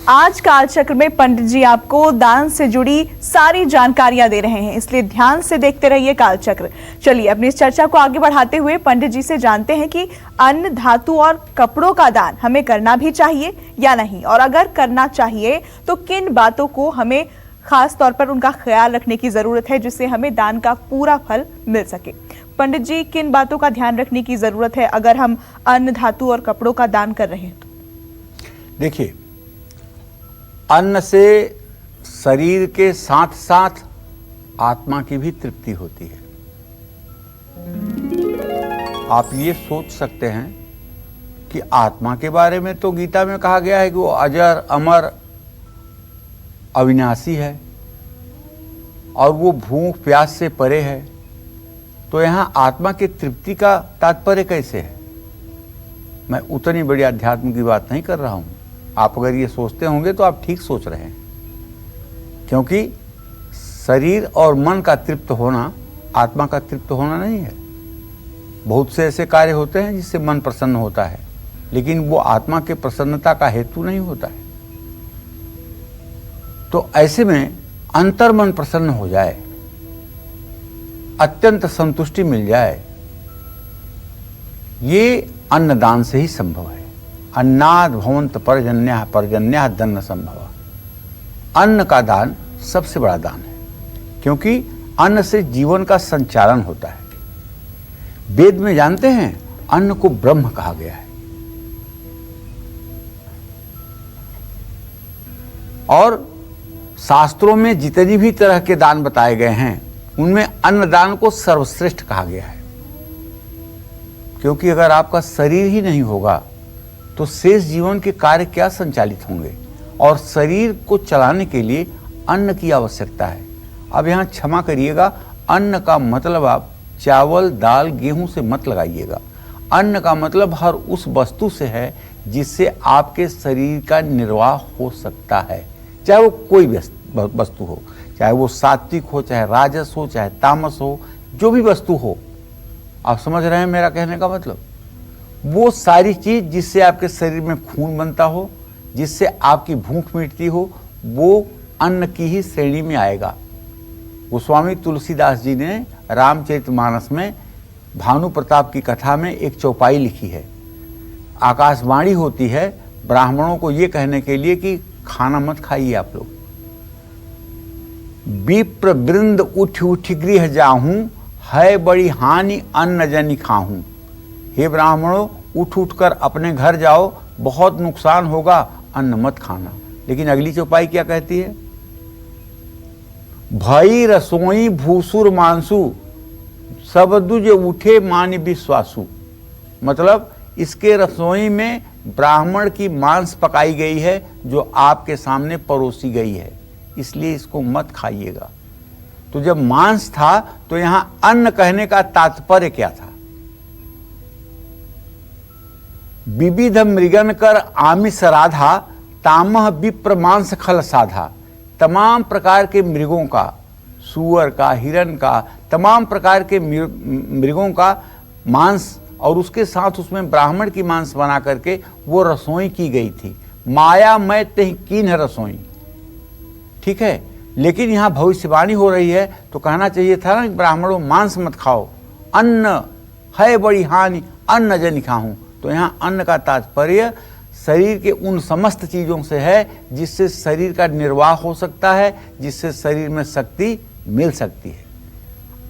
आज कालचक्र में पंडित जी आपको दान से जुड़ी सारी जानकारियां दे रहे हैं, इसलिए ध्यान से देखते रहिए कालचक्र। चलिए अपनी इस चर्चा को आगे बढ़ाते हुए पंडित जी से जानते हैं कि अन्न, धातु और कपड़ों का दान हमें करना भी चाहिए या नहीं, और अगर करना चाहिए तो किन बातों को हमें खास तौर पर उनका ख्याल रखने की जरूरत है जिससे हमें दान का पूरा फल मिल सके। पंडित जी, किन बातों का ध्यान रखने की जरूरत है अगर हम अन्न, धातु और कपड़ों का दान कर रहे हैं तो? देखिए, अन्न से शरीर के साथ साथ आत्मा की भी तृप्ति होती है। आप ये सोच सकते हैं कि आत्मा के बारे में तो गीता में कहा गया है कि वो अजर, अमर, अविनाशी है और वो भूख प्यास से परे है। तो यहाँ आत्मा की तृप्ति का तात्पर्य कैसे है? मैं उतनी बड़ी अध्यात्म की बात नहीं कर रहा हूँ। आप अगर ये सोचते होंगे तो आप ठीक सोच रहे हैं, क्योंकि शरीर और मन का तृप्त होना आत्मा का तृप्त होना नहीं है। बहुत से ऐसे कार्य होते हैं जिससे मन प्रसन्न होता है, लेकिन वो आत्मा के प्रसन्नता का हेतु नहीं होता है। तो ऐसे में अंतर्मन प्रसन्न हो जाए, अत्यंत संतुष्टि मिल जाए, ये अन्नदान से ही संभव है। अन्नाद भवंत पर्जन्यः पर्जन्यः दन्न संभव। अन्न का दान सबसे बड़ा दान है, क्योंकि अन्न से जीवन का संचालन होता है। वेद में जानते हैं अन्न को ब्रह्म कहा गया है, और शास्त्रों में जितनी भी तरह के दान बताए गए हैं उनमें अन्नदान को सर्वश्रेष्ठ कहा गया है। क्योंकि अगर आपका शरीर ही नहीं होगा तो शेष जीवन के कार्य क्या संचालित होंगे, और शरीर को चलाने के लिए अन्न की आवश्यकता है। अब यहाँ क्षमा करिएगा, अन्न का मतलब आप चावल, दाल, गेहूं से मत लगाइएगा। अन्न का मतलब हर उस वस्तु से है जिससे आपके शरीर का निर्वाह हो सकता है, चाहे वो कोई वस्तु हो, चाहे वो सात्विक हो, चाहे राजस हो, चाहे तामस हो, जो भी वस्तु हो। आप समझ रहे हैं मेरा कहने का मतलब? वो सारी चीज जिससे आपके शरीर में खून बनता हो, जिससे आपकी भूख मिटती हो, वो अन्न की ही श्रेणी में आएगा। गोस्वामी तुलसीदास जी ने रामचरितमानस में भानु प्रताप की कथा में एक चौपाई लिखी है। आकाशवाणी होती है ब्राह्मणों को ये कहने के लिए कि खाना मत खाइए आप लोग। विप्र वृंद उठ उठ गृह जाहूं, है बड़ी हानि अन्न जनि खाहूं। हे ब्राह्मणों, उठ उठ कर अपने घर जाओ, बहुत नुकसान होगा, अन्न मत खाना। लेकिन अगली चौपाई क्या कहती है? भई रसोई भूसुर मांसु, सब दुज उठे मान विश्वासु। मतलब इसके रसोई में ब्राह्मण की मांस पकाई गई है जो आपके सामने परोसी गई है, इसलिए इसको मत खाइएगा। तो जब मांस था तो यहां अन्न कहने का तात्पर्य क्या था? विविध मृगन कर आमिष राधा, तामह विप्र मांस खल साधा। तमाम प्रकार के मृगों का, सूअर का, हिरण का, तमाम प्रकार के मृगों का मांस, और उसके साथ उसमें ब्राह्मण की मांस बना करके वो रसोई की गई थी। माया मैं तेहि कीन्ह रसोई। ठीक है, लेकिन यहाँ भविष्यवाणी हो रही है तो कहना चाहिए था ना, ब्राह्मणों मांस मत खाओ, अन्न है बड़ी हानि अन्न जनि खाहूं। तो यहाँ अन्न का तात्पर्य शरीर के उन समस्त चीजों से है जिससे शरीर का निर्वाह हो सकता है, जिससे शरीर में शक्ति मिल सकती है।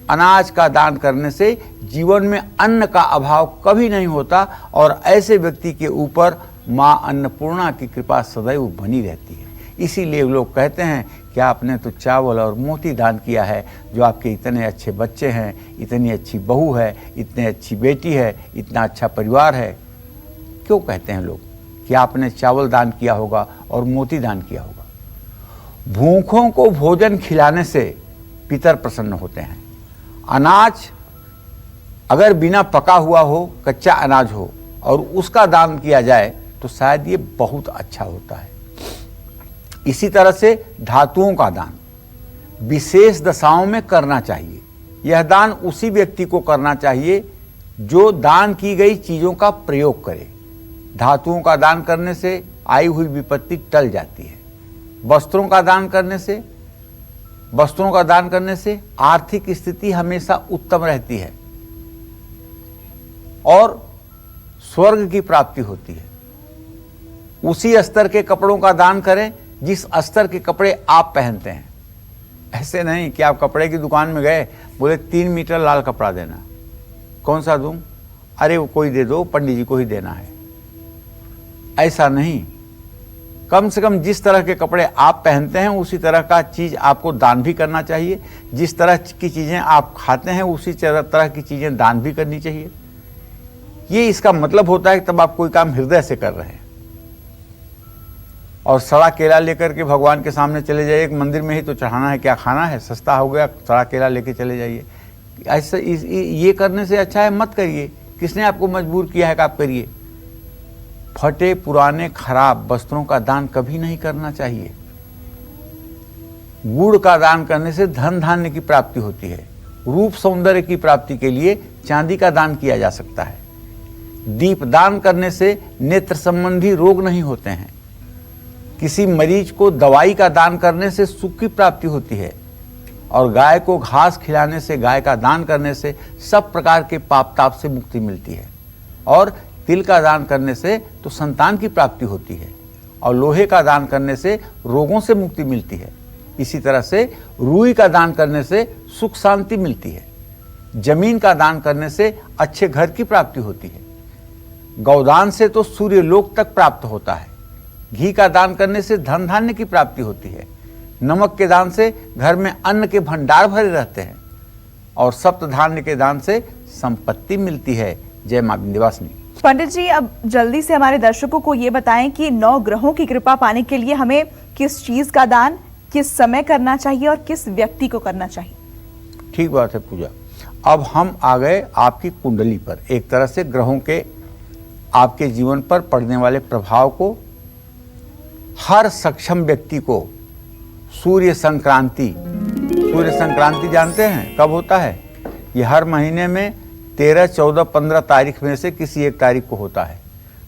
अनाज का दान करने से जीवन में अन्न का अभाव कभी नहीं होता, और ऐसे व्यक्ति के ऊपर माँ अन्नपूर्णा की कृपा सदैव बनी रहती है। इसीलिए लोग कहते हैं कि आपने तो चावल और मोती दान किया है, जो आपके इतने अच्छे बच्चे हैं, इतनी अच्छी बहू है, इतनी अच्छी बेटी है, इतना अच्छा परिवार है। क्यों कहते हैं लोग कि आपने चावल दान किया होगा और मोती दान किया होगा? भूखों को भोजन खिलाने से पितर प्रसन्न होते हैं। अनाज अगर बिना पका हुआ हो, कच्चा अनाज हो, और उसका दान किया जाए तो शायद ये बहुत अच्छा होता है। इसी तरह से धातुओं का दान विशेष दशाओं में करना चाहिए। यह दान उसी व्यक्ति को करना चाहिए जो दान की गई चीजों का प्रयोग करे। धातुओं का दान करने से आई हुई विपत्ति टल जाती है। वस्त्रों का दान करने से आर्थिक स्थिति हमेशा उत्तम रहती है और स्वर्ग की प्राप्ति होती है। उसी स्तर के कपड़ों का दान करें जिस स्तर के कपड़े आप पहनते हैं। ऐसे नहीं कि आप कपड़े की दुकान में गए, बोले 3 मीटर लाल कपड़ा देना, कौन सा दूं? अरे वो कोई दे दो, पंडित जी को ही देना है। ऐसा नहीं, कम से कम जिस तरह के कपड़े आप पहनते हैं उसी तरह का चीज आपको दान भी करना चाहिए। जिस तरह की चीजें आप खाते हैं उसी तरह की चीजें दान भी करनी चाहिए। ये इसका मतलब होता है कि तब आप कोई काम हृदय से कर रहे हैं। और सड़ा केला लेकर के भगवान के सामने चले जाइए, एक मंदिर में ही तो चढ़ाना है, क्या खाना है, सस्ता हो गया, सड़ा केला लेके चले जाइए। ऐसा ये करने से अच्छा है मत करिए। किसने आपको मजबूर किया है कि आप करिए? फटे पुराने खराब वस्त्रों का दान कभी नहीं करना चाहिए। गुड़ का दान करने से धन धान्य की प्राप्ति होती है। रूप सौंदर्य की प्राप्ति के लिए चांदी का दान किया जा सकता है। दीप दान करने से नेत्र संबंधी रोग नहीं होते हैं। किसी मरीज को दवाई का दान करने से सुख की प्राप्ति होती है। और गाय को घास खिलाने से, गाय का दान करने से सब प्रकार के पाप ताप से मुक्ति मिलती है। और तिल का दान करने से तो संतान की प्राप्ति होती है। और लोहे का दान करने से रोगों से मुक्ति मिलती है। इसी तरह से रुई का दान करने से सुख शांति मिलती है। जमीन का दान करने से अच्छे घर की प्राप्ति होती है। गौदान से तो सूर्य लोक तक प्राप्त होता है। घी का दान करने से धन धान्य की प्राप्ति होती है। नमक के दान से घर में अन्न के भंडार भरे रहते हैं। और सप्त धान्य के दान से संपत्ति मिलती है। जय मां विंध्यवासिनी। पंडित जी, अब जल्दी से हमारे दर्शकों को ये बताएं कि 9 ग्रहों की कृपा पाने के लिए हमें किस चीज का दान किस समय करना चाहिए और किस व्यक्ति को करना चाहिए? ठीक बात है पूजा। अब हम आ गए आपकी कुंडली पर, एक तरह से ग्रहों के आपके जीवन पर पड़ने वाले प्रभाव को। हर सक्षम व्यक्ति को सूर्य संक्रांति जानते हैं कब होता है? ये हर महीने में 13, 14, 15 तारीख में से किसी एक तारीख को होता है।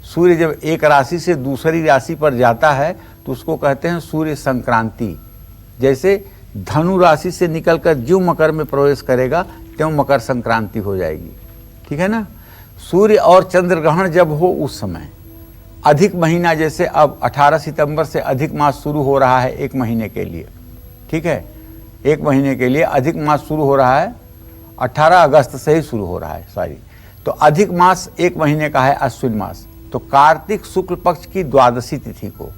सूर्य जब एक राशि से दूसरी राशि पर जाता है तो उसको कहते हैं सूर्य संक्रांति। जैसे धनु राशि से निकलकर ज्यों मकर में प्रवेश करेगा त्यों मकर संक्रांति हो जाएगी। ठीक है ना? सूर्य और चंद्र ग्रहण जब हो उस समय अधिक महीना, जैसे अब 18 सितंबर से अधिक मास शुरू हो रहा है 1 महीने के लिए। ठीक है, 1 महीने के लिए अधिक मास शुरू हो रहा है, 18 अगस्त से ही शुरू हो रहा है सॉरी। तो अधिक मास 1 महीने का है, अश्विन मास। तो कार्तिक शुक्ल पक्ष की द्वादशी तिथि को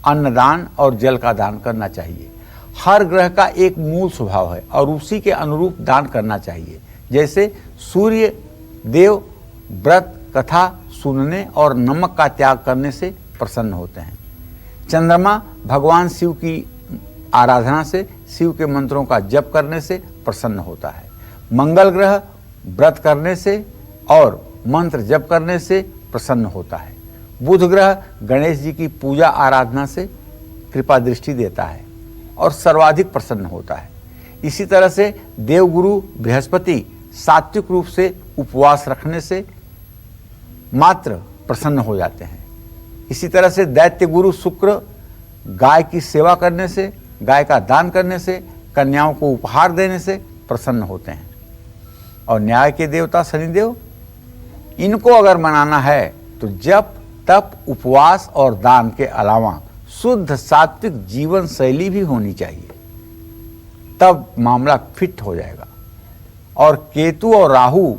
अन्नदान और जल का दान करना चाहिए। हर ग्रह का एक मूल स्वभाव है और उसी के अनुरूप दान करना चाहिए। जैसे सूर्य देव व्रत कथा सुनने और नमक का त्याग करने से प्रसन्न होते हैं। चंद्रमा भगवान शिव की आराधना से, शिव के मंत्रों का जप करने से प्रसन्न होता है। मंगल ग्रह व्रत करने से और मंत्र जप करने से प्रसन्न होता है। बुध ग्रह गणेश जी की पूजा आराधना से कृपा दृष्टि देता है और सर्वाधिक प्रसन्न होता है। इसी तरह से देवगुरु बृहस्पति सात्विक रूप से उपवास रखने से मात्र प्रसन्न हो जाते हैं। इसी तरह से दैत्य गुरु शुक्र गाय की सेवा करने से, गाय का दान करने से, कन्याओं को उपहार देने से प्रसन्न होते हैं। और न्याय के देवता शनिदेव, इनको अगर मनाना है तो जप तप उपवास और दान के अलावा शुद्ध सात्विक जीवन शैली भी होनी चाहिए, तब मामला फिट हो जाएगा। और केतु और राहु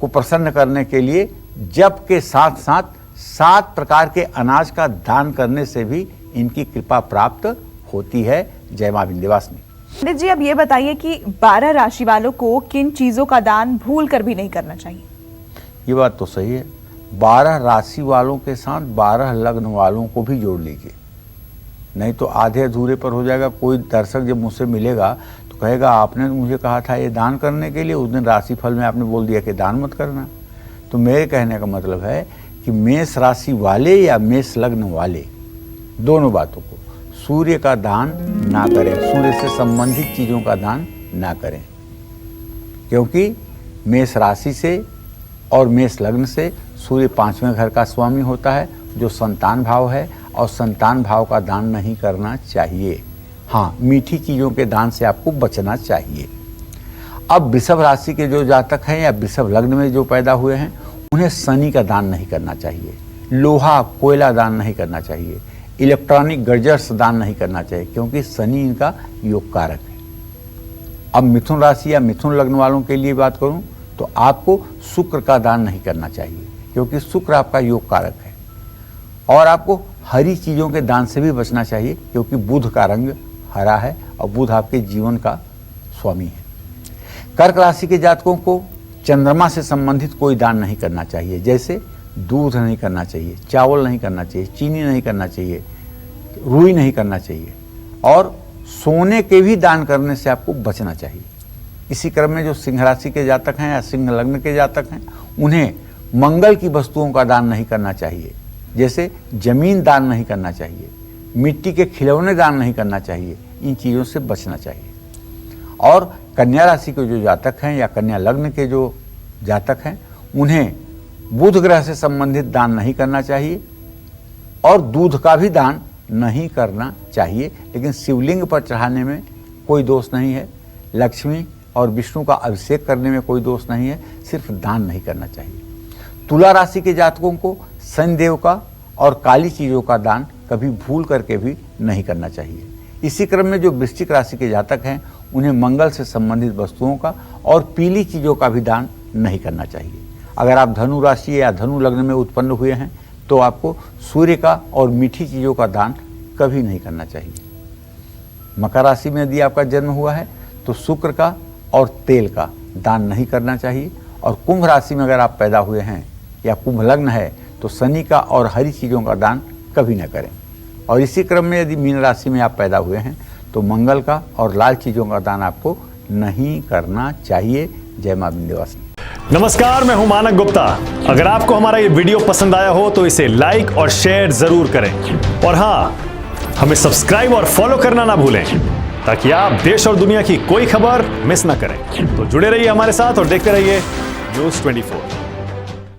को प्रसन्न करने के लिए जप के साथ साथ 7 प्रकार के अनाज का दान करने से भी इनकी कृपा प्राप्त होती है। जय मां विंध्यवासिनी। पंडित जी, अब ये बताइए कि 12 राशि वालों को किन चीजों का दान भूल कर भी नहीं करना चाहिए? ये बात तो सही है। 12 राशि वालों के साथ 12 लग्न वालों को भी जोड़ लीजिए, नहीं तो आधे अधूरे पर हो जाएगा। कोई दर्शक जब मुझसे मिलेगा तो कहेगा आपने तो मुझे कहा था ये दान करने के लिए, उस दिन राशिफल में आपने बोल दिया कि दान मत करना। तो मेरे कहने का मतलब है कि मेष राशि वाले या मेष लग्न वाले दोनों बातों को सूर्य का दान ना करें, सूर्य से संबंधित चीज़ों का दान ना करें, क्योंकि मेष राशि से और मेष लग्न से सूर्य 5वें घर का स्वामी होता है। जो संतान भाव है, और संतान भाव का दान नहीं करना चाहिए। हाँ, मीठी चीज़ों के दान से आपको बचना चाहिए। अब वृषभ राशि के जो जातक हैं या वृषभ लग्न में जो पैदा हुए हैं, उन्हें शनि का दान नहीं करना चाहिए, लोहा कोयला दान नहीं करना चाहिए, इलेक्ट्रॉनिक गैजेट्स दान नहीं करना चाहिए, क्योंकि शनि इनका योग कारक है। अब मिथुन राशि या मिथुन लग्न वालों के लिए बात करूं तो आपको शुक्र का दान नहीं करना चाहिए, क्योंकि शुक्र आपका योग कारक है। और आपको हरी चीज़ों के दान से भी बचना चाहिए, क्योंकि बुध का रंग हरा है और बुध आपके जीवन का स्वामी है। कर्क राशि के जातकों को चंद्रमा से संबंधित कोई दान नहीं करना चाहिए, जैसे दूध नहीं करना चाहिए, चावल नहीं करना चाहिए, चीनी नहीं करना चाहिए, रुई नहीं करना चाहिए, और सोने के भी दान करने से आपको बचना चाहिए। इसी क्रम में जो सिंह राशि के जातक हैं या सिंह लग्न के जातक हैं, उन्हें मंगल की वस्तुओं का दान नहीं करना चाहिए, जैसे जमीन दान नहीं करना चाहिए, मिट्टी के खिलौने दान नहीं करना चाहिए, इन चीज़ों से बचना चाहिए। और कन्या राशि के जो जातक हैं या कन्या लग्न के जो जातक हैं, उन्हें बुध ग्रह से संबंधित दान नहीं करना चाहिए और दूध का भी दान नहीं करना चाहिए, लेकिन शिवलिंग पर चढ़ाने में कोई दोष नहीं है, लक्ष्मी और विष्णु का अभिषेक करने में कोई दोष नहीं है, सिर्फ दान नहीं करना चाहिए। तुला राशि के जातकों को शनिदेव का और काली चीज़ों का दान कभी भूल करके भी नहीं करना चाहिए। इसी क्रम में जो वृश्चिक राशि के जातक हैं, उन्हें मंगल से संबंधित वस्तुओं का और पीली चीज़ों का भी दान नहीं करना चाहिए। अगर आप धनु राशि या धनु लग्न में उत्पन्न हुए हैं तो आपको सूर्य का और मीठी चीज़ों का दान कभी नहीं करना चाहिए। मकर राशि में यदि आपका जन्म हुआ है तो शुक्र का और तेल का दान नहीं करना चाहिए, और कुंभ राशि में अगर आप पैदा हुए हैं या कुंभ लग्न है तो शनि का और हरी चीज़ों का दान कभी न करें। और इसी क्रम में यदि मीन राशि में आप पैदा हुए हैं तो मंगल का और लाल चीज़ों का दान आपको नहीं करना चाहिए। जय मां विंध्यवासिनी। नमस्कार, मैं हूं मानक गुप्ता। अगर आपको हमारा ये वीडियो पसंद आया हो तो इसे लाइक और शेयर जरूर करें, और हाँ, हमें सब्सक्राइब और फॉलो करना ना भूलें, ताकि आप देश और दुनिया की कोई खबर मिस ना करें। तो जुड़े रहिए हमारे साथ और देखते रहिए News 24।